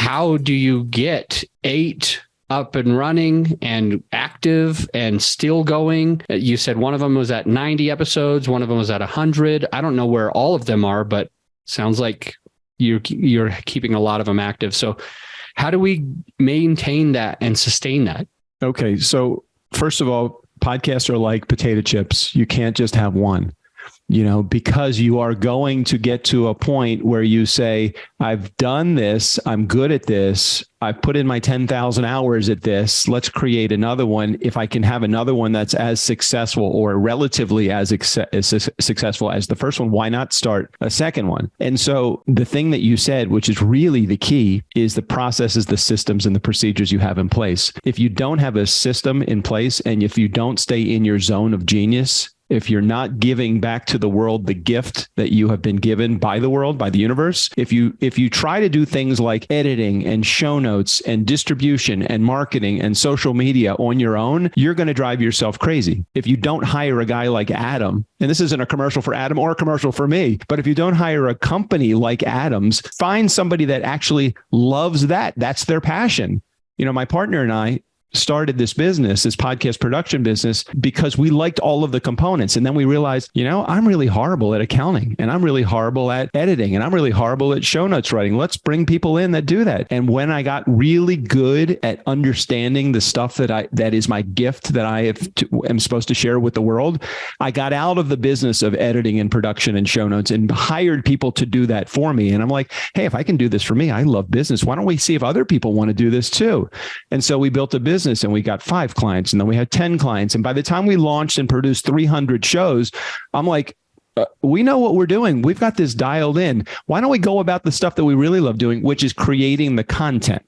how do you get 8 up and running and active and still going? You said one of them was at 90 episodes. One of them was at 100. I don't know where all of them are, but sounds like you're keeping a lot of them active. So how do we maintain that and sustain that? Okay. So first of all, podcasts are like potato chips. You can't just have one. Because you are going to get to a point where you say, I've done this. I'm good at this. I've put in my 10,000 hours at this. Let's create another one. If I can have another one that's as successful or relatively as successful as the first one, why not start a second one? And so the thing that you said, which is really the key, is the processes, the systems, and the procedures you have in place. If you don't have a system in place, and if you don't stay in your zone of genius, if you're not giving back to the world the gift that you have been given by the world, by the universe, if you try to do things like editing and show notes and distribution and marketing and social media on your own, you're going to drive yourself crazy. If you don't hire a guy like Adam, and this isn't a commercial for Adam or a commercial for me, but if you don't hire a company like Adam's, find somebody that actually loves that. That's their passion. My partner and I started this podcast production business, because we liked all of the components. And then we realized, I'm really horrible at accounting, and I'm really horrible at editing, and I'm really horrible at show notes writing. Let's bring people in that do that. And when I got really good at understanding the stuff that is my gift that I am supposed to share with the world, I got out of the business of editing and production and show notes and hired people to do that for me. And I'm like, hey, if I can do this for me, I love business. Why don't we see if other people want to do this too? And so we built a business, and we got 5 clients, and then we had 10 clients. And by the time we launched and produced 300 shows, I'm like, we know what we're doing. We've got this dialed in. Why don't we go about the stuff that we really love doing, which is creating the content?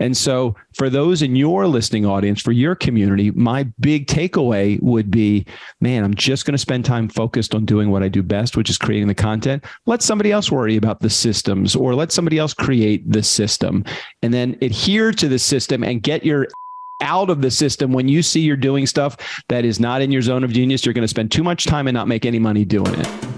And so for those in your listening audience, for your community, my big takeaway would be, man, I'm just going to spend time focused on doing what I do best, which is creating the content. Let somebody else worry about the systems, or let somebody else create the system, and then adhere to the system and get your out of the system. When you see you're doing stuff that is not in your zone of genius, you're going to spend too much time and not make any money doing it.